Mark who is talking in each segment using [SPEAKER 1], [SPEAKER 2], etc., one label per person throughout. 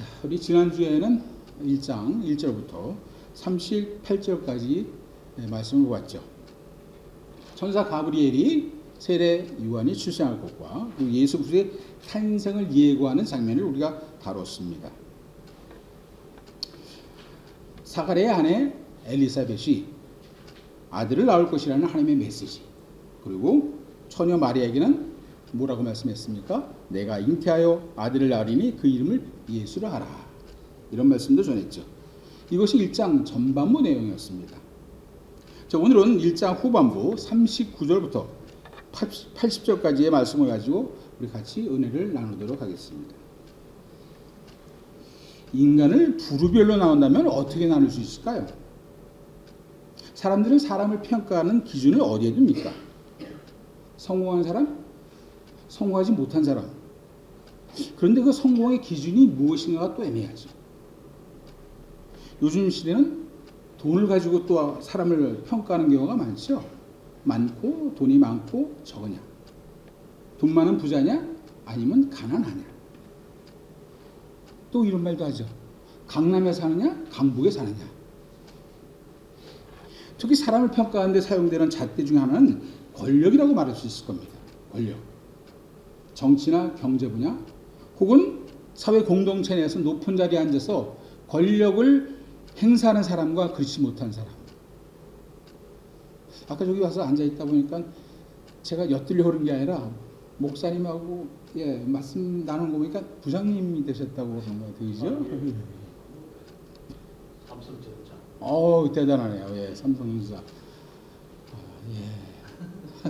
[SPEAKER 1] 자, 우리 지난주에는 1장 1절부터 38절까지 말씀을 보았죠. 천사 가브리엘이 세례 요한이 출생할 것과 예수 그리스도의 탄생을 예고하는 장면을 우리가 다뤘습니다. 사가랴의 아내 엘리사벳이 아들을 낳을 것이라는 하나님의 메시지, 그리고 처녀 마리아에게는 뭐라고 말씀했습니까? 내가 잉태하여 아들을 낳으리니 그 이름을 예수라 하라, 이런 말씀도 전했죠. 이것이 1장 전반부 내용이었습니다. 자, 오늘은 1장 후반부 39절부터 80절까지의 말씀을 가지고 우리 같이 은혜를 나누도록 하겠습니다. 인간을 부류별로 나눈다면 어떻게 나눌 수 있을까요? 사람들은 사람을 평가하는 기준을 어디에 둡니까? 성공한 사람? 성공하지 못한 사람. 그런데 그 성공의 기준이 무엇인가가 또 애매하죠. 요즘 시대는 돈을 가지고 또 사람을 평가하는 경우가 많죠. 많고 돈이 많고 적으냐, 돈 많은 부자냐, 아니면 가난하냐. 또 이런 말도 하죠. 강남에 사느냐, 강북에 사느냐. 특히 사람을 평가하는 데 사용되는 잣대 중에 하나는 권력이라고 말할 수 있을 겁니다. 권력. 정치나 경제 분야, 혹은 사회 공동체 내에서 높은 자리에 앉아서 권력을 행사하는 사람과 그렇지 못한 사람. 아까 저기 와서 앉아있다 보니까 제가 엿들려 그런 게 아니라 목사님하고 말씀 나누는 거 보니까 부장님이 되셨다고 그런 거 되죠? 삼성전자. 대단하네요. 예, 삼성전자.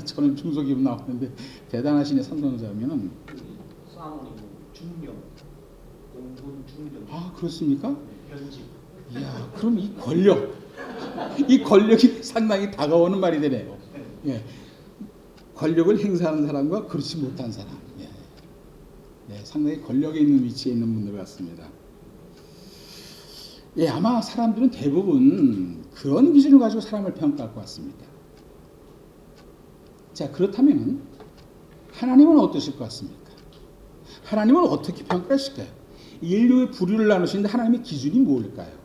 [SPEAKER 1] 저는 중소기업 나왔는데 대단하시네. 삼성전자면은.
[SPEAKER 2] 사모님 중령, 공군 중령.
[SPEAKER 1] 그렇습니까?
[SPEAKER 2] 현직.
[SPEAKER 1] 이야, 그럼 이 권력이 상당히 다가오는 말이 되네요. 예, 권력을 행사하는 사람과 그렇지 못한 사람. 상당히 권력에 있는 위치에 있는 분들 같습니다. 아마 사람들은 대부분 그런 기준을 가지고 사람을 평가할 것 같습니다. 자, 그렇다면 하나님은 어떠실 것 같습니까? 하나님은 어떻게 평가하실까요? 인류의 부류를 나누시는데 하나님의 기준이 뭘까요?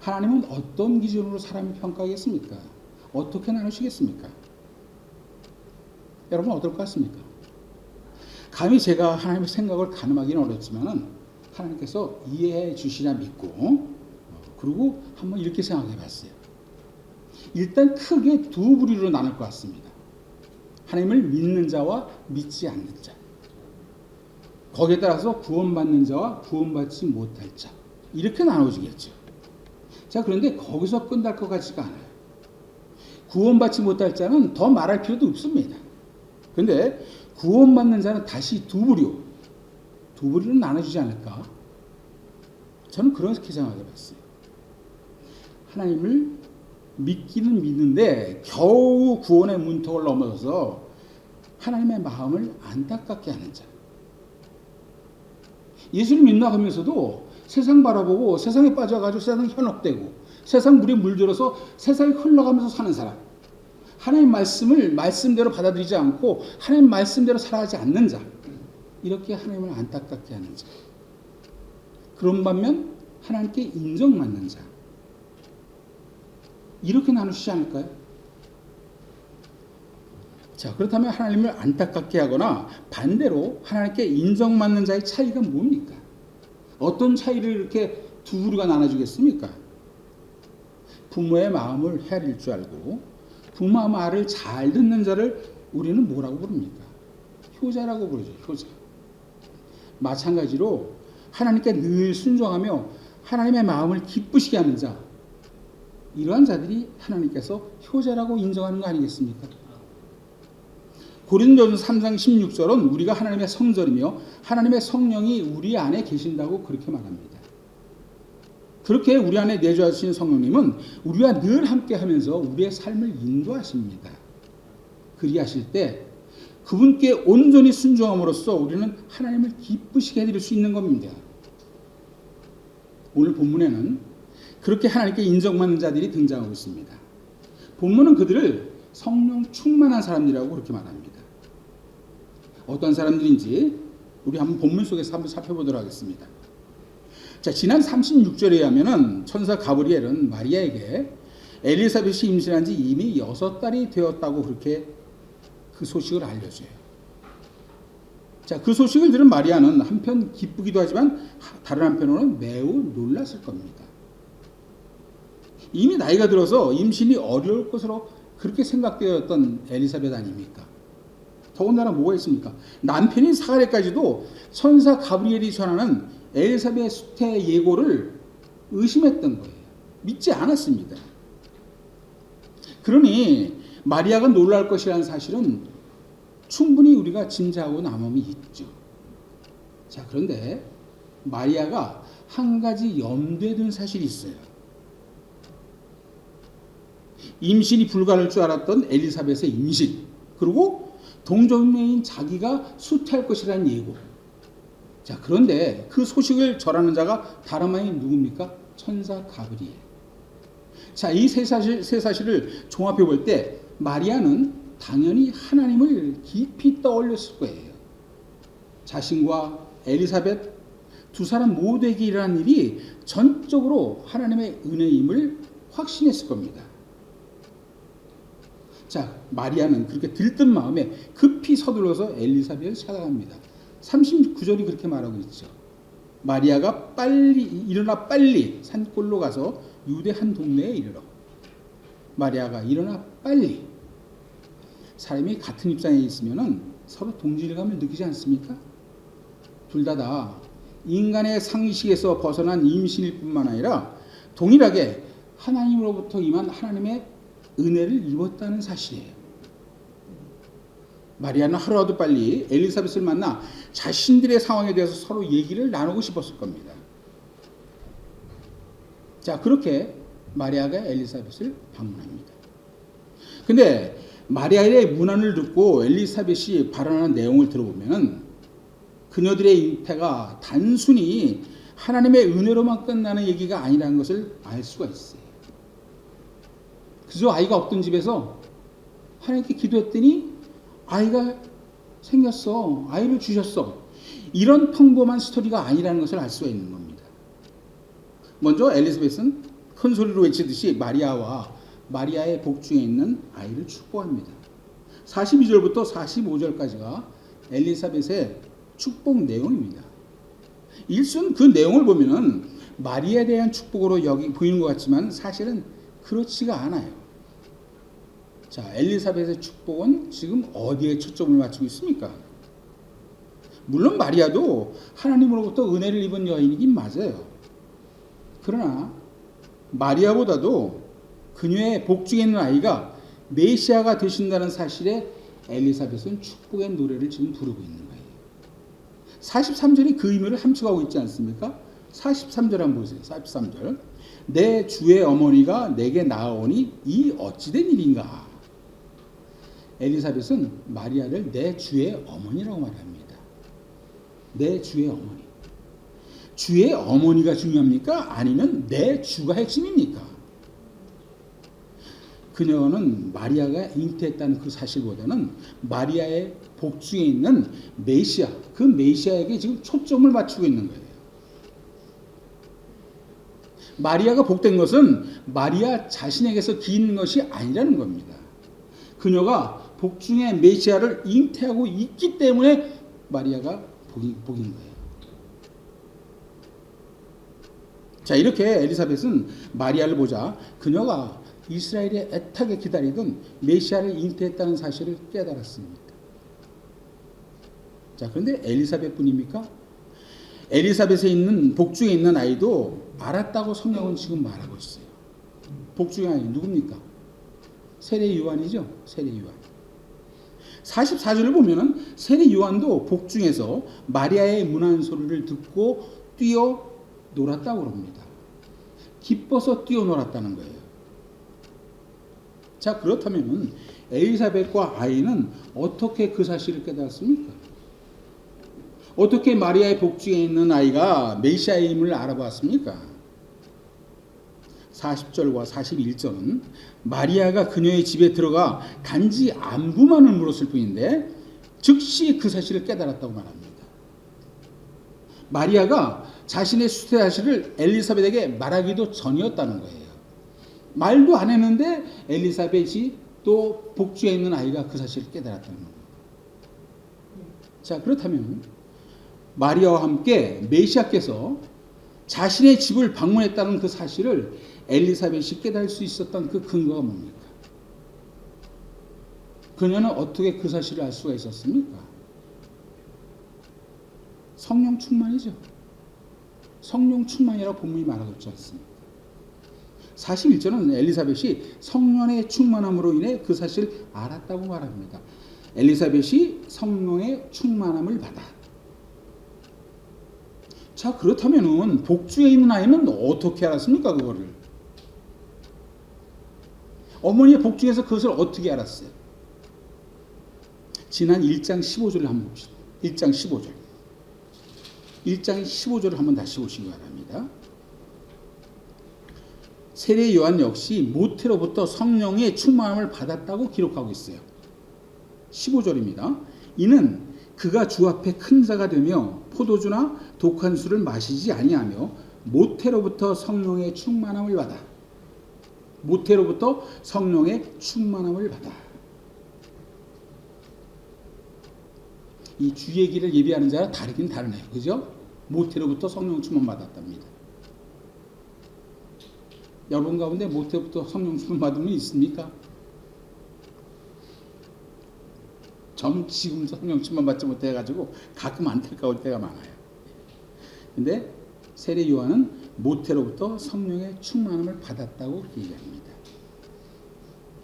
[SPEAKER 1] 하나님은 어떤 기준으로 사람을 평가하겠습니까? 어떻게 나누시겠습니까? 여러분 어떨 것 같습니까? 감히 제가 하나님의 생각을 가늠하기는 어렵지만 하나님께서 이해해 주시나 믿고, 그리고 한번 이렇게 생각해 봤어요. 일단 크게 두 부류로 나눌 것 같습니다. 하나님을 믿는 자와 믿지 않는 자. 거기에 따라서 구원받는 자와 구원받지 못할 자. 이렇게 나눠지겠죠. 자, 그런데 거기서 끝날 것 같지가 않아요. 구원받지 못할 자는 더 말할 필요도 없습니다. 그런데 구원받는 자는 다시 두 부류로 나눠지지 않을까? 저는 그렇게 생각해 봤어요. 하나님을 믿기는 믿는데 겨우 구원의 문턱을 넘어서서 하나님의 마음을 안타깝게 하는 자. 예수를 믿나 하면서도 세상 바라보고 세상에 빠져가지고 세상 현혹되고 세상 물에 물들어서 세상에 흘러가면서 사는 사람. 하나님 말씀을 말씀대로 받아들이지 않고 하나님 말씀대로 살아가지 않는 자. 이렇게 하나님을 안타깝게 하는 자. 그런 반면 하나님께 인정받는 자. 이렇게 나누시지 않을까요? 자, 그렇다면 하나님을 안타깝게 하거나 반대로 하나님께 인정받는 자의 차이가 뭡니까? 어떤 차이를 이렇게 두 부류가 나눠주겠습니까? 부모의 마음을 헤아릴 줄 알고 부모 말을 잘 듣는 자를 우리는 뭐라고 부릅니까? 효자라고 부르죠. 효자. 마찬가지로 하나님께 늘 순종하며 하나님의 마음을 기쁘시게 하는 자, 이러한 자들이 하나님께서 효자라고 인정하는 거 아니겠습니까? 고린도전서 3장 16절은 우리가 하나님의 성전이며 하나님의 성령이 우리 안에 계신다고 그렇게 말합니다. 그렇게 우리 안에 내주하신 성령님은 우리와 늘 함께하면서 우리의 삶을 인도하십니다. 그리하실 때 그분께 온전히 순종함으로써 우리는 하나님을 기쁘시게 해드릴 수 있는 겁니다. 오늘 본문에는 그렇게 하나님께 인정받는 자들이 등장하고 있습니다. 본문은 그들을 성령 충만한 사람들이라고 그렇게 말합니다. 어떤 사람들인지 우리 한번 본문 속에서 한번 살펴보도록 하겠습니다. 자, 지난 36절에 의하면은 천사 가브리엘은 마리아에게 엘리사벳이 임신한 지 이미 6달이 되었다고 그렇게 그 소식을 알려줘요. 자, 그 소식을 들은 마리아는 한편 기쁘기도 하지만 다른 한편으로는 매우 놀랐을 겁니다. 이미 나이가 들어서 임신이 어려울 것으로 그렇게 생각되었던 엘리사벳 아닙니까? 더군다나 뭐가 있습니까? 남편인 사가랴까지도 천사 가브리엘이 전하는 엘리사벳 수태 예고를 의심했던 거예요. 믿지 않았습니다. 그러니 마리아가 놀랄 것이라는 사실은 충분히 우리가 짐작하고 남음이 있죠. 자, 그런데 마리아가 한 가지 염두에 둔 사실이 있어요. 임신이 불가할 줄 알았던 엘리사벳의 임신, 그리고 동정녀인 자기가 수태할 것이라는 예고. 자, 그런데 그 소식을 전하는 자가 다름 아닌 누굽니까? 천사 가브리엘. 자, 이 세 사실을 종합해 볼 때 마리아는 당연히 하나님을 깊이 떠올렸을 거예요. 자신과 엘리사벳 두 사람 모두에게 일어난 일이 전적으로 하나님의 은혜임을 확신했을 겁니다. 자, 마리아는 그렇게 들뜬 마음에 급히 서둘러서 엘리사벳을 찾아갑니다. 39절이 그렇게 말하고 있죠. 마리아가 일어나 빨리 산골로 가서 유대 한 동네에 이르러. 마리아가 일어나 빨리. 사람이 같은 입장에 있으면은 서로 동질감을 느끼지 않습니까? 둘 다 인간의 상식에서 벗어난 임신일 뿐만 아니라 동일하게 하나님으로부터 임한 하나님의 은혜를 입었다는 사실이에요. 마리아는 하루라도 빨리 엘리사벳을 만나 자신들의 상황에 대해서 서로 얘기를 나누고 싶었을 겁니다. 자, 그렇게 마리아가 엘리사벳을 방문합니다. 근데 마리아의 문안을 듣고 엘리사벳이 발언하는 내용을 들어보면 그녀들의 잉태가 단순히 하나님의 은혜로만 끝나는 얘기가 아니라는 것을 알 수가 있어요. 그저 아이가 없던 집에서 하나님께 기도했더니 아이가 생겼어. 아이를 주셨어. 이런 평범한 스토리가 아니라는 것을 알 수가 있는 겁니다. 먼저 엘리사벳은 큰 소리로 외치듯이 마리아의 복중에 있는 아이를 축복합니다. 42절부터 45절까지가 엘리사벳의 축복 내용입니다. 일순 그 내용을 보면은 마리아에 대한 축복으로 여기 보이는 것 같지만 사실은 그렇지가 않아요. 자, 엘리사벳의 축복은 지금 어디에 초점을 맞추고 있습니까? 물론 마리아도 하나님으로부터 은혜를 입은 여인이긴 맞아요. 그러나 마리아보다도 그녀의 복중에 있는 아이가 메시아가 되신다는 사실에 엘리사벳은 축복의 노래를 지금 부르고 있는 거예요. 43절이 그 의미를 함축하고 있지 않습니까? 43절 한번 보세요. 43절. 내 주의 어머니가 내게 나아오니 이 어찌된 일인가? 엘리사벳은 마리아를 내 주의 어머니라고 말합니다. 내 주의 어머니. 주의 어머니가 중요합니까? 아니면 내 주가 핵심입니까? 그녀는 마리아가 잉태했다는 그 사실보다는 마리아의 복중에 있는 메시아, 그 메시아에게 지금 초점을 맞추고 있는 거예요. 마리아가 복된 것은 마리아 자신에게서 기인 것이 아니라는 겁니다. 그녀가 복중에 메시아를 잉태하고 있기 때문에 마리아가 복인 거예요. 자, 이렇게 엘리사벳은 마리아를 보자 그녀가 이스라엘의 애타게 기다리던 메시아를 잉태했다는 사실을 깨달았습니다. 자, 그런데 엘리사벳뿐입니까? 엘리사벳에 있는 복중에 있는 아이도 알았다고 성경은 지금 말하고 있어요. 복중의 아이 누굽니까? 세례 요한이죠. 세례 요한. 44절을 보면은 세례 요한도 복중에서 마리아의 문안 소리를 듣고 뛰어 놀았다고 합니다. 기뻐서 뛰어 놀았다는 거예요. 자, 그렇다면 엘리사벳과 아이는 어떻게 그 사실을 깨달았습니까? 어떻게 마리아의 복중에 있는 아이가 메시아의 힘을 알아봤습니까? 40절과 41절은 마리아가 그녀의 집에 들어가 단지 안부만을 물었을 뿐인데 즉시 그 사실을 깨달았다고 말합니다. 마리아가 자신의 수태 사실을 엘리사벳에게 말하기도 전이었다는 거예요. 말도 안 했는데 엘리사벳이 또 복주에 있는 아이가 그 사실을 깨달았다는 거예요. 자, 그렇다면 마리아와 함께 메시아께서 자신의 집을 방문했다는 그 사실을 엘리사벳이 깨달을 수 있었던 그 근거가 뭡니까? 그녀는 어떻게 그 사실을 알 수가 있었습니까? 성령 충만이죠. 성령 충만이라고 본문이 말하고 있지 않습니까? 41절은 엘리사벳이 성령의 충만함으로 인해 그 사실을 알았다고 말합니다. 엘리사벳이 성령의 충만함을 받아. 자, 그렇다면은 복주에 있는 아이는 어떻게 알았습니까? 그거를. 어머니의 복중에서 그것을 어떻게 알았어요? 지난 1장 15절을 한번 봅시다. 1장 15절. 1장 15절을 한번 다시 보시기 바랍니다. 세례 요한 역시 모태로부터 성령의 충만함을 받았다고 기록하고 있어요. 15절입니다. 이는 그가 주 앞에 큰 자가 되며 포도주나 독한 술을 마시지 아니하며 모태로부터 성령의 충만함을 받아. 모태로부터 성령의 충만함을 받아. 이 주의 길을 예비하는 자와 다르긴 다르네요. 그죠? 모태로부터 성령 충만 받았답니다. 여러분 가운데 모태로부터 성령 충만 받은 분 있습니까? 지금도 성령 충만 받지 못해가지고 가끔 안타까울 때가 많아요. 근데 세례 요한은 모태로부터 성령의 충만함을 받았다고 얘기합니다.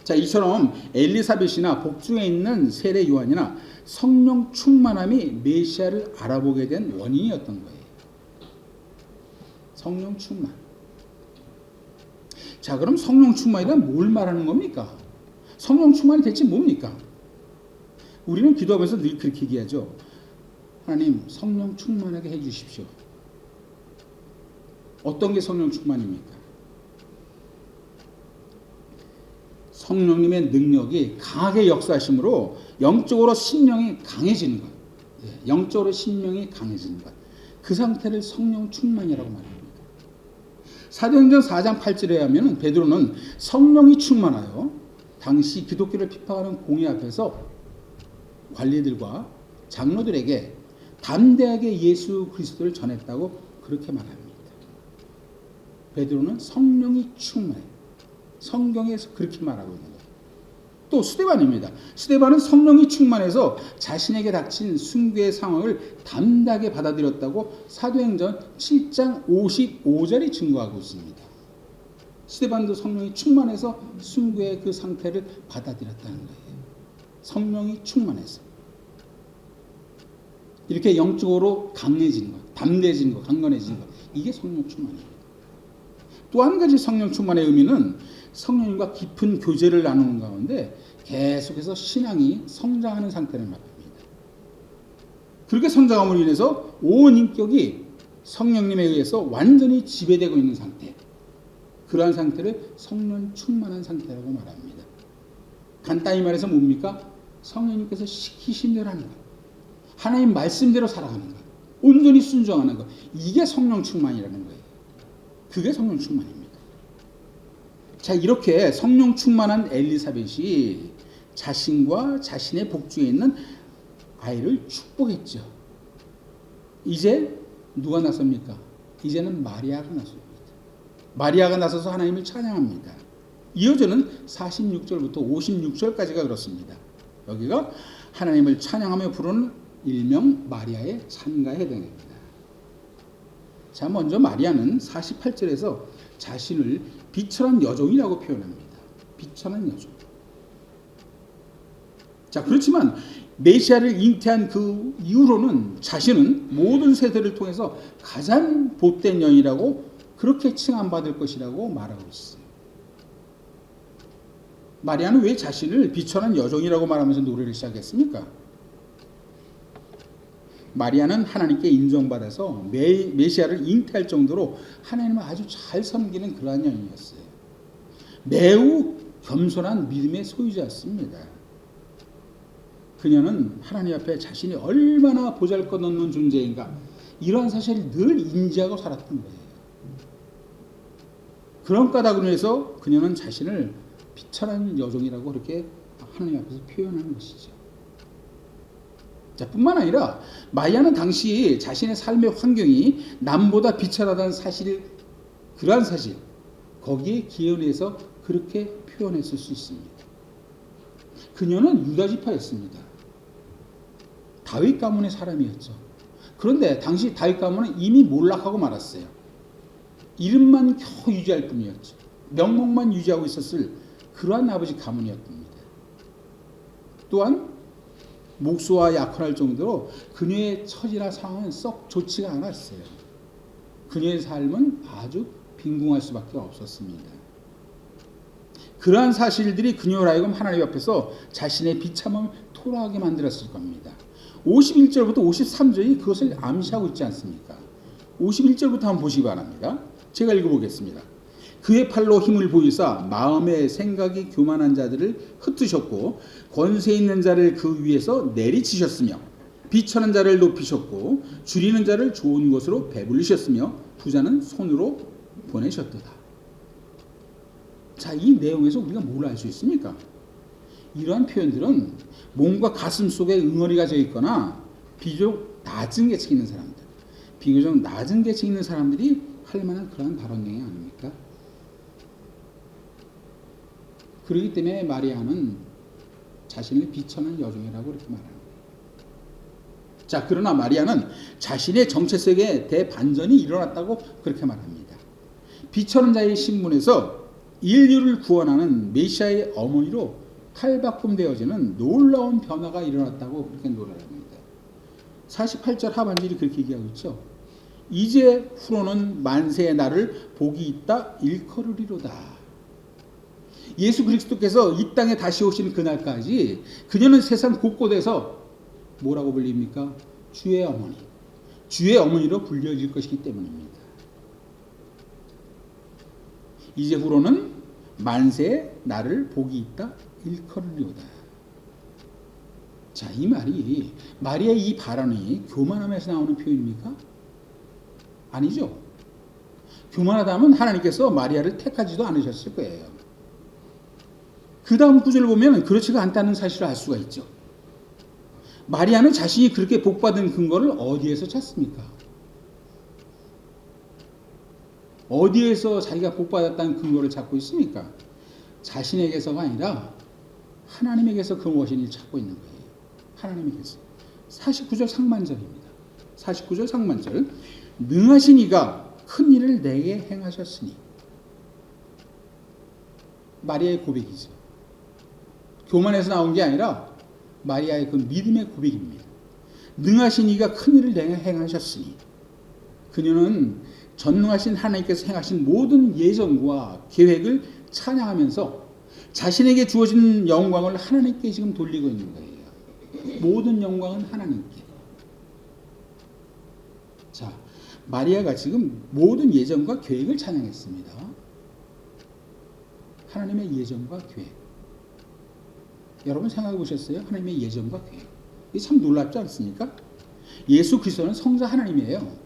[SPEAKER 1] 자, 이처럼 엘리사벳이나 복중에 있는 세례 요한이나 성령 충만함이 메시아를 알아보게 된 원인이었던 거예요. 성령 충만. 자, 그럼 성령 충만이란 뭘 말하는 겁니까? 성령 충만이 대체 뭡니까? 우리는 기도하면서 늘 그렇게 얘기하죠. 하나님, 성령 충만하게 해주십시오. 어떤 게 성령 충만입니까? 성령님의 능력이 강하게 역사하심으로 영적으로 신령이 강해지는 것. 영적으로 신령이 강해지는 것. 그 상태를 성령 충만이라고 말합니다. 사도행전 4장 8절에 하면 베드로는 성령이 충만하여 당시 기독교를 핍박하는 공회 앞에서 관리들과 장로들에게 담대하게 예수 그리스도를 전했다고 그렇게 말합니다. 베드로는 성령이 충만해요. 성경에서 그렇게 말하고 있는 거예요. 또 스데반입니다. 스데반은 성령이 충만해서 자신에게 닥친 순교의 상황을 담대하게 받아들였다고 사도행전 7장 55절이 증거하고 있습니다. 스데반도 성령이 충만해서 순교의 그 상태를 받아들였다는 거예요. 성령이 충만해서 이렇게 영적으로 강해지는 것, 담대해지는 것, 강건해지는 것, 이게 성령 충만입니다. 또 한 가지 성령 충만의 의미는 성령님과 깊은 교제를 나누는 가운데 계속해서 신앙이 성장하는 상태를 말합니다. 그렇게 성장함으로 인해서 온 인격이 성령님에 의해서 완전히 지배되고 있는 상태, 그러한 상태를 성령 충만한 상태라고 말합니다. 간단히 말해서 뭡니까? 성령님께서 시키신 대로 하는 것, 하나님 말씀대로 살아가는 것, 온전히 순종하는 것, 이게 성령 충만이라는 거예요. 그게 성령 충만입니다. 자, 이렇게 성령 충만한 엘리사벳이 자신과 자신의 복중에 있는 아이를 축복했죠. 이제 누가 나섭니까? 이제는 마리아가 나섭니다. 마리아가 나서서 하나님을 찬양합니다. 이어지는 46절부터 56절까지가 그렇습니다. 여기가 하나님을 찬양하며 부르는 일명 마리아의 찬가에 해당합니다. 자, 먼저 마리아는 48절에서 자신을 비천한 여종이라고 표현합니다. 비천한 여종. 자, 그렇지만 메시아를 잉태한 그 이후로는 자신은 모든 세대를 통해서 가장 복된 여인이라고 그렇게 칭함받을 것이라고 말하고 있어요. 마리아는 왜 자신을 비천한 여종이라고 말하면서 노래를 시작했습니까? 마리아는 하나님께 인정받아서 메시아를 잉태할 정도로 하나님을 아주 잘 섬기는 그러한 여인이었어요. 매우 겸손한 믿음의 소유자였습니다. 그녀는 하나님 앞에 자신이 얼마나 보잘것없는 존재인가, 이러한 사실을 늘 인지하고 살았던 거예요. 그런 까닭으로 해서 그녀는 자신을 비천한 여종이라고 그렇게 하나님 앞에서 표현하는 것이죠. 자, 뿐만 아니라 마리아는 당시 자신의 삶의 환경이 남보다 비천하다는 사실, 그러한 사실, 거기에 기원해서 그렇게 표현했을 수 있습니다. 그녀는 유다 지파였습니다. 다윗 가문의 사람이었죠. 그런데 당시 다윗 가문은 이미 몰락하고 말았어요. 이름만 겨우 유지할 뿐이었죠. 명목만 유지하고 있었을 그러한 아버지 가문이었습니다. 또한 목수와 약혼할 정도로 그녀의 처지나 상황은 썩 좋지가 않았어요. 그녀의 삶은 아주 빈궁할 수밖에 없었습니다. 그러한 사실들이 그녀를 하여금 하나님 앞에서 자신의 비참함을 토로하게 만들었을 겁니다. 51절부터 53절이 그것을 암시하고 있지 않습니까? 51절부터 한번 보시기 바랍니다. 제가 읽어보겠습니다. 그의 팔로 힘을 보이사 마음의 생각이 교만한 자들을 흩으셨고 권세 있는 자를 그 위에서 내리치셨으며 비천한 자를 높이셨고 줄이는 자를 좋은 것으로 배불리셨으며 부자는 손으로 보내셨도다. 자, 이 내용에서 우리가 뭘 알 수 있습니까? 이러한 표현들은 몸과 가슴 속에 응어리가 져 있거나 비교적 낮은 계층에 있는 사람들, 비교적 낮은 계층에 있는 사람들이 할 만한 그러한 발언 내용 아닙니까? 그렇기 때문에 마리아는 자신을 비천한 여종이라고 이렇게 말합니다. 자, 그러나 마리아는 자신의 정체성에 대반전이 일어났다고 그렇게 말합니다. 비천한 자의 신분에서 인류를 구원하는 메시아의 어머니로 탈바꿈되어지는 놀라운 변화가 일어났다고 그렇게 노래합니다. 48절 하반절이 그렇게 얘기하고 있죠. 이제 후로는 만세의 날을 복이 있다 일컬으리로다. 예수 그리스도께서 이 땅에 다시 오시는 그날까지 그녀는 세상 곳곳에서 뭐라고 불립니까? 주의 어머니, 주의 어머니로 불려질 것이기 때문입니다. 이제 후로는 만세의 날을 복이 있다 일컬으리로다. 자, 이 말이 마리아의 이 발언이 교만함에서 나오는 표현입니까? 아니죠. 교만하다면 하나님께서 마리아를 택하지도 않으셨을 거예요. 그 다음 구절을 보면 그렇지가 않다는 사실을 알 수가 있죠. 마리아는 자신이 그렇게 복받은 근거를 어디에서 찾습니까? 어디에서 자기가 복받았다는 근거를 찾고 있습니까? 자신에게서가 아니라 하나님에게서 그 무엇인지 찾고 있는 거예요. 하나님에게서. 49절 상반절입니다. 49절 상반절. 능하신 이가 큰 일을 내게 행하셨으니. 마리아의 고백이죠. 교만에서 나온 게 아니라 마리아의 그 믿음의 고백입니다. 능하신 이가 큰 일을 내게 행하셨으니. 그녀는 전능하신 하나님께서 행하신 모든 예정과 계획을 찬양하면서 자신에게 주어진 영광을 하나님께 지금 돌리고 있는 거예요. 모든 영광은 하나님께. 자, 마리아가 지금 모든 예정과 계획을 찬양했습니다. 하나님의 예정과 계획. 여러분 생각해 보셨어요? 하나님의 예정과 계획. 이게 참 놀랍지 않습니까? 예수 그리스도는 성자 하나님이에요.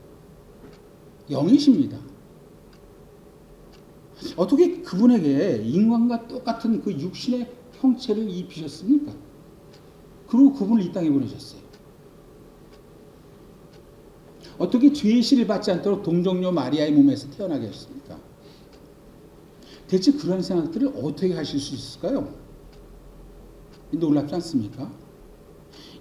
[SPEAKER 1] 영이십니다. 어떻게 그분에게 인간과 똑같은 그 육신의 형체를 입히셨습니까? 그리고 그분을 이 땅에 보내셨어요. 어떻게 죄의 시를 받지 않도록 동정녀 마리아의 몸에서 태어나게 하셨습니까? 대체 그런 생각들을 어떻게 하실 수 있을까요? 놀랍지 않습니까?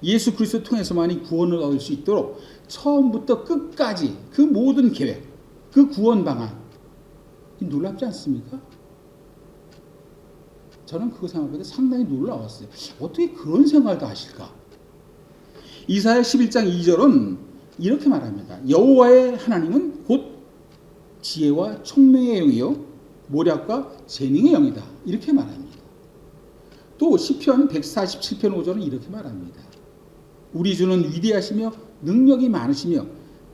[SPEAKER 1] 예수 그리스도 통해서만이 구원을 얻을 수 있도록 처음부터 끝까지 그 모든 계획, 그 구원 방안, 놀랍지 않습니까? 저는 그거 생각할 때 상당히 놀라웠어요. 어떻게 그런 생각도 하실까? 이사야 11장 2절은 이렇게 말합니다. 여호와의 하나님은 곧 지혜와 총명의 영이요 모략과 재능의 영이다. 이렇게 말합니다. 또 시편 147편 5절은 이렇게 말합니다. 우리 주는 위대하시며 능력이 많으시며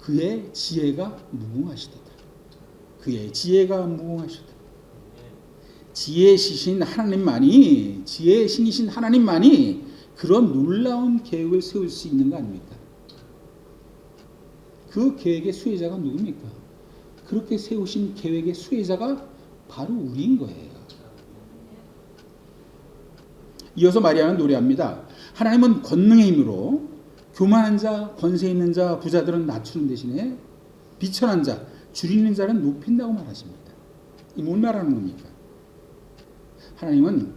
[SPEAKER 1] 그의 지혜가 무궁하시도다. 그의 지혜가 무궁하시도다. 지혜시신 하나님만이, 지혜의 신이신 하나님만이 그런 놀라운 계획을 세울 수 있는 거 아닙니까? 그 계획의 수혜자가 누굽니까? 그렇게 세우신 계획의 수혜자가 바로 우리인 거예요. 이어서 마리아는 노래합니다. 하나님은 권능의 힘으로 교만한 자, 권세 있는 자, 부자들은 낮추는 대신에 비천한 자, 줄이는 자는 높인다고 말하십니다. 이 뭔 말하는 겁니까? 하나님은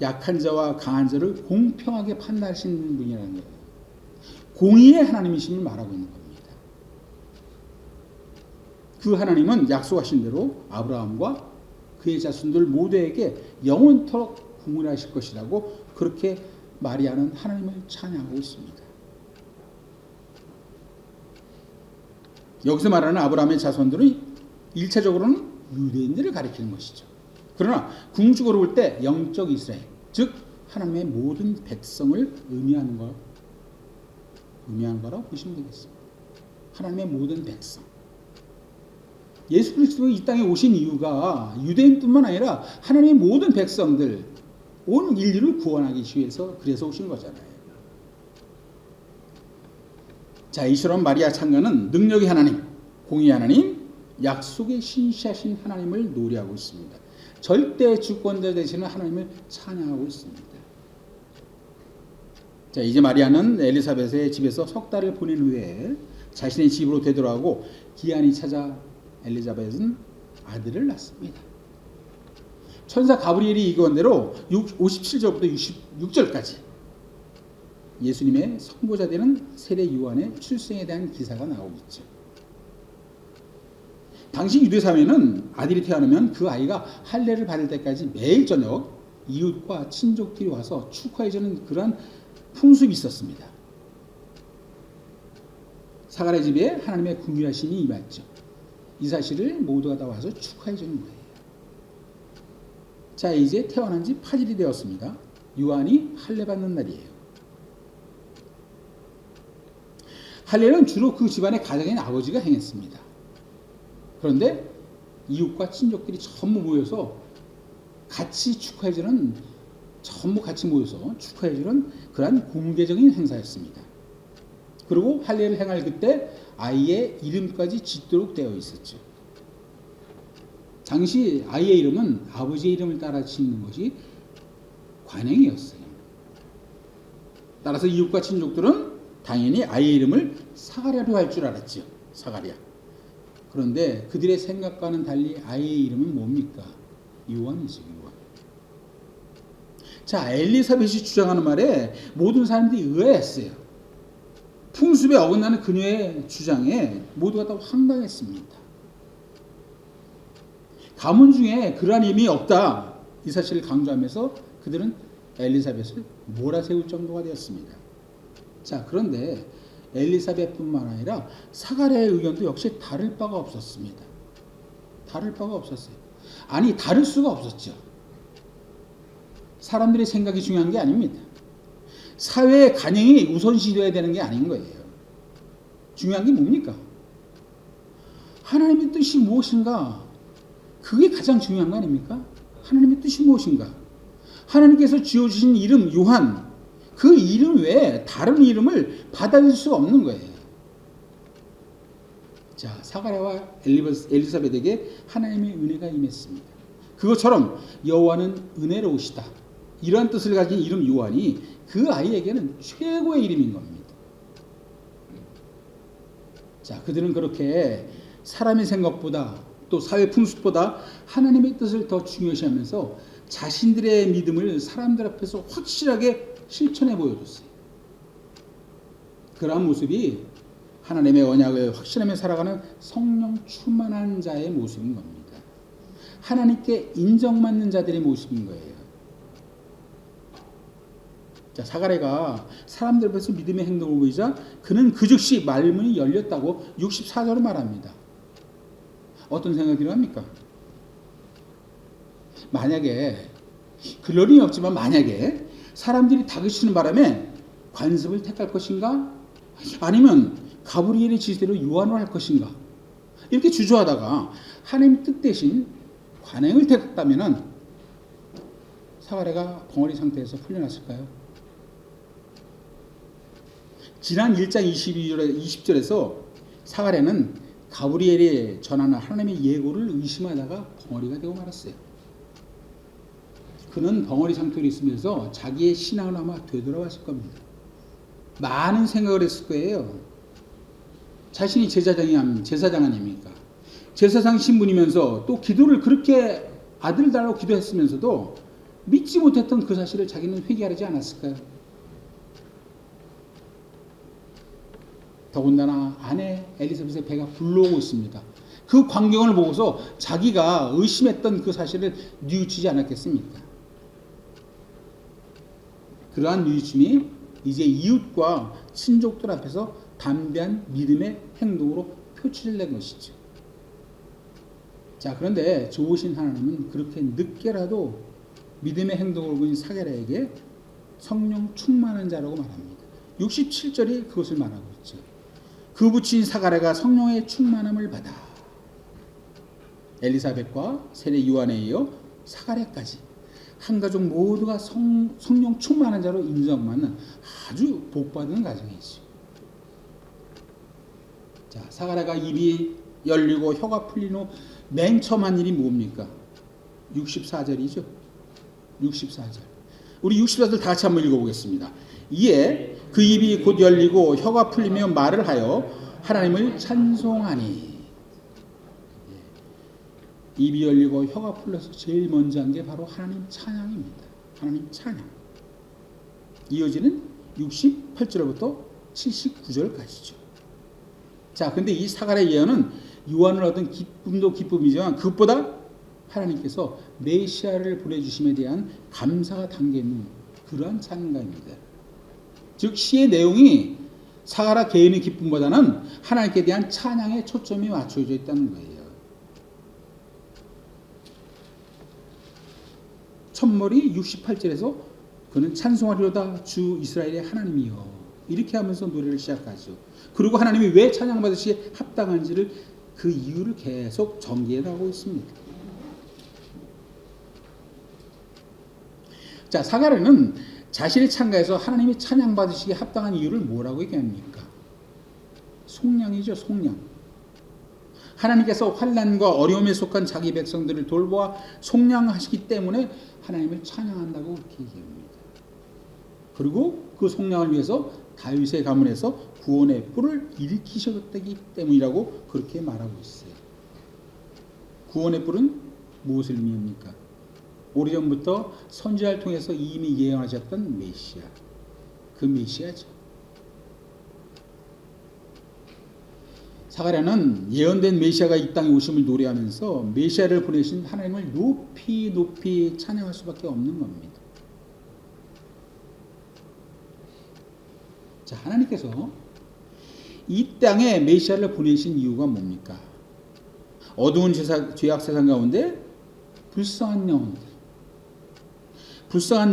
[SPEAKER 1] 약한 자와 강한 자를 공평하게 판단하시는 분이라는 거예요. 공의의 하나님이심을 말하고 있는 겁니다. 그 하나님은 약속하신 대로 아브라함과 그의 자손들 모두에게 영원토록 공의하실 것이라고 그렇게 마리아는 하나님을 찬양하고 있습니다. 여기서 말하는 아브라함의 자손들은 1차적으로는 유대인들을 가리키는 것이죠. 그러나 궁극적으로 볼 때 영적 이스라엘, 즉 하나님의 모든 백성을 의미하는 거라고 보시면 되겠습니다. 하나님의 모든 백성. 예수 그리스도가 이 땅에 오신 이유가 유대인뿐만 아니라 하나님의 모든 백성들, 온 인류를 구원하기 위해서 그래서 오신 거잖아요. 자, 이처럼 마리아 창가는 능력의 하나님, 공의의 하나님, 약속의 신실하신 하나님을 노래하고 있습니다. 절대 주권자 되시는 하나님을 찬양하고 있습니다. 자, 이제 마리아는 엘리사벳의 집에서 석 달을 보낸 후에 자신의 집으로 되돌아오고 기한이 찾아 엘리사벳은 아들을 낳습니다. 천사 가브리엘이 이거한 대로 57절부터 66절까지 예수님의 선보자 되는 세례 요한의 출생에 대한 기사가 나오고 있죠. 당시 유대 사회는 아들이 태어나면 그 아이가 할례를 받을 때까지 매일 저녁 이웃과 친족들이 와서 축하해주는 그러한 풍습이 있었습니다. 사가랴 집에 하나님의 긍휼하심이 임했죠. 이 사실을 모두가 다 와서 축하해주는 거예요. 자, 이제 태어난 지 8일이 되었습니다. 요한이 할례 받는 날이에요. 할례는 주로 그 집안의 가장인 아버지가 행했습니다. 그런데 이웃과 친족들이 전부 모여서 전부 같이 모여서 축하해주는 그러한 공개적인 행사였습니다. 그리고 할례를 행할 그때 아이의 이름까지 짓도록 되어 있었죠. 당시 아이의 이름은 아버지의 이름을 따라 짓는 것이 관행이었어요. 따라서 이웃과 친족들은 당연히 아이의 이름을 사가랴로 할 줄 알았죠. 사가랴. 그런데 그들의 생각과는 달리 아이의 이름은 뭡니까? 요한이죠. 요한. 자, 엘리사벳이 주장하는 말에 모든 사람들이 의아했어요. 풍습에 어긋나는 그녀의 주장에 모두가 다 황당했습니다. 가문 중에 그러한 힘이 없다, 이 사실을 강조하면서 그들은 엘리사벳을 몰아세울 정도가 되었습니다. 자, 그런데 엘리사벳뿐만 아니라 사가랴의 의견도 역시 다를 바가 없었습니다. 다를 바가 없었어요. 아니, 다를 수가 없었죠. 사람들의 생각이 중요한 게 아닙니다. 사회의 간행이 우선시되어야 되는 게 아닌 거예요. 중요한 게 뭡니까? 하나님의 뜻이 무엇인가? 그게 가장 중요한 거 아닙니까? 하나님의 뜻이 무엇인가? 하나님께서 지어주신 이름 요한, 그 이름 외에 다른 이름을 받아들일 수가 없는 거예요. 자, 사가랴와 엘리사벳에게 하나님의 은혜가 임했습니다. 그것처럼 여호와는 은혜로우시다, 이러한 뜻을 가진 이름 요한이 그 아이에게는 최고의 이름인 겁니다. 자, 그들은 그렇게 사람의 생각보다 또 사회 풍습보다 하나님의 뜻을 더 중요시하면서 자신들의 믿음을 사람들 앞에서 확실하게 실천해 보여줬어요. 그러한 모습이 하나님의 언약을 확신하며 살아가는 성령 충만한 자의 모습인 겁니다. 하나님께 인정받는 자들의 모습인 거예요. 자, 사가랴가 사람들 앞에서 믿음의 행동을 보이자 그는 그 즉시 말문이 열렸다고 64절을 말합니다. 어떤 생각이 들어갑니까? 만약에, 그럴 일은 없지만 만약에 사람들이 다그치는 바람에 관습을 택할 것인가? 아니면 가브리엘의 지시대로 요한을 할 것인가? 이렇게 주저하다가 하나님의 뜻 대신 관행을 택했다면 사가랴가 벙어리 상태에서 풀려났을까요? 지난 1장 20절에서 사가랴는 가브리엘이 전하는 하나님의 예고를 의심하다가 벙어리가 되고 말았어요. 그는 벙어리 상태로 있으면서 자기의 신앙을 아마 되돌아봤을 겁니다. 많은 생각을 했을 거예요. 자신이 제사장 아닙니까? 제사장 신분이면서 또 기도를 그렇게 아들 달라고 기도했으면서도 믿지 못했던 그 사실을 자기는 회개하지 않았을까요? 더군다나 아내 엘리사벳의 배가 불러오고 있습니다. 그 광경을 보고서 자기가 의심했던 그 사실을 뉘우치지 않았겠습니까? 그러한 뉘우침이 이제 이웃과 친족들 앞에서 담대한 믿음의 행동으로 표출을 낸 것이죠. 자, 그런데 좋으신 하나님은 그렇게 늦게라도 믿음의 행동을 보인 사가랴에게 성령 충만한 자라고 말합니다. 67절이 그것을 말하고 있죠. 그 부친 사가랴가 성령의 충만함을 받아 엘리사벳과 세례 요한에 이어 사가랴까지 한 가족 모두가 성령 충만한 자로 인정받는 아주 복받은 가정이죠. 자, 사가랴가 입이 열리고 혀가 풀린 후 맨 처음 한 일이 뭡니까? 64절이죠. 64절. 우리 64절 다 같이 한번 읽어보겠습니다. 이에 그 입이 곧 열리고 혀가 풀리며 말을 하여 하나님을 찬송하니. 입이 열리고 혀가 풀려서 제일 먼저 한 게 바로 하나님 찬양입니다. 하나님 찬양. 이어지는 68절부터 79절까지죠. 자, 근데 이 사가랴 예언은 요한을 얻은 기쁨도 기쁨이지만 그것보다 하나님께서 메시아를 보내주심에 대한 감사가 담겨있는 그러한 찬양가입니다. 즉 시의 내용이 사가랴 개인의 기쁨보다는 하나님께 대한 찬양에 초점이 맞춰져 있다는 거예요. 첫머리 68절에서 그는 찬송하리로다 주 이스라엘의 하나님이여 이렇게 하면서 노래를 시작하죠. 그리고 하나님이 왜 찬양받으시기에 합당한지를 그 이유를 계속 전개해 나가고 있습니다. 자, 사가랴는 자신의 찬가에서 하나님이 찬양받으시기에 합당한 이유를 뭐라고 얘기합니까? 속량이죠, 속량. 하나님께서 환난과 어려움에 속한 자기 백성들을 돌보아 속량하시기 때문에 하나님을 찬양한다고 그렇게 얘기합니다. 그리고 그 속량을 위해서 다윗의 가문에서 구원의 뿔을 일으키셨기 때문이라고 그렇게 말하고 있어요. 구원의 뿔은 무엇을 의미합니까? 오래전부터 선지자를 통해서 이미 예언하셨던 메시아, 그 메시아죠. 사가랴는 예언된 메시아가 이 땅에 오심을 노래하면서 메시아를 보내신 하나님을 높이 높이 찬양할 수밖에 없는 겁니다. 자, 하나님께서 이 땅에 메시아를 보내신 이유가 뭡니까? 어두운 죄악 세상 가운데 불쌍한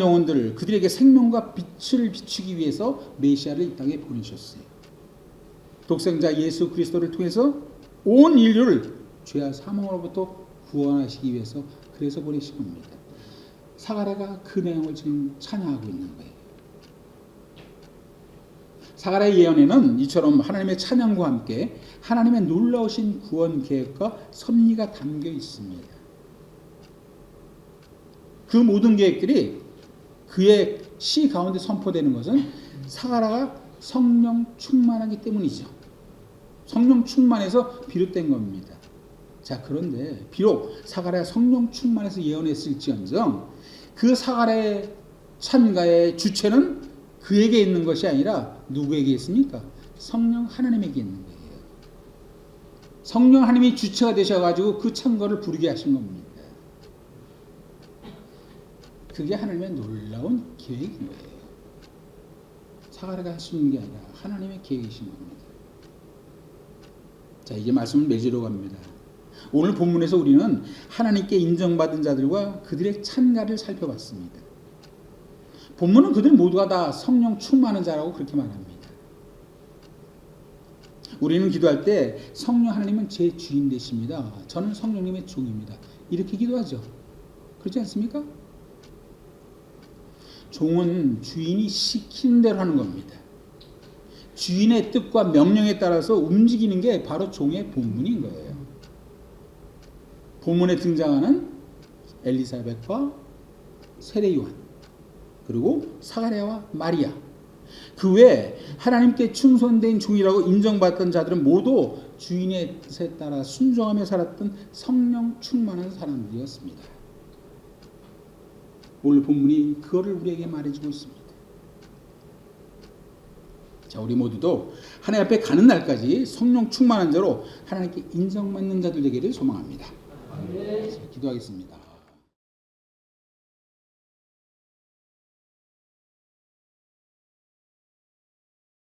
[SPEAKER 1] 영혼들, 그들에게 생명과 빛을 비추기 위해서 메시아를 이 땅에 보내셨어요. 독생자 예수 그리스도를 통해서 온 인류를 죄와 사망으로부터 구원하시기 위해서 그래서 보내신 겁니다. 사가랴가 그 내용을 지금 찬양하고 있는 거예요. 사가랴의 예언에는 이처럼 하나님의 찬양과 함께 하나님의 놀라우신 구원 계획과 섭리가 담겨 있습니다. 그 모든 계획들이 그의 시 가운데 선포되는 것은 사가랴가 성령 충만하기 때문이죠. 성령 충만해서 비롯된 겁니다. 자, 그런데 비록 사가랴가 성령 충만해서 예언했을지언정 그 사가랴의 찬가의 주체는 그에게 있는 것이 아니라 누구에게 있습니까? 성령 하나님에게 있는 거예요. 성령 하나님이 주체가 되셔가지고 그 찬가를 부르게 하신 겁니다. 그게 하나님의 놀라운 계획인 거예요. 사가랴가 할 수 있는 게 아니라 하나님의 계획이신 겁니다. 자, 이제 말씀을 맺으러 갑니다. 오늘 본문에서 우리는 하나님께 인정받은 자들과 그들의 찬가를 살펴봤습니다. 본문은 그들 모두가 다 성령 충만한 자라고 그렇게 말합니다. 우리는 기도할 때 성령 하나님은 제 주인 되십니다. 저는 성령님의 종입니다. 이렇게 기도하죠. 그렇지 않습니까? 종은 주인이 시킨 대로 하는 겁니다. 주인의 뜻과 명령에 따라서 움직이는 게 바로 종의 본문인 거예요. 본문에 등장하는 엘리사벳과 세례 요한, 그리고 사가랴와 마리아, 그 외에 하나님께 충성된 종이라고 인정받던 자들은 모두 주인의 뜻에 따라 순종하며 살았던 성령 충만한 사람들이었습니다. 오늘 본문이 그거를 우리에게 말해주고 있습니다. 자, 우리 모두도 하나님 앞에 가는 날까지 성령 충만한 자로 하나님께 인정받는 자들 되기를 소망합니다. 기도하겠습니다.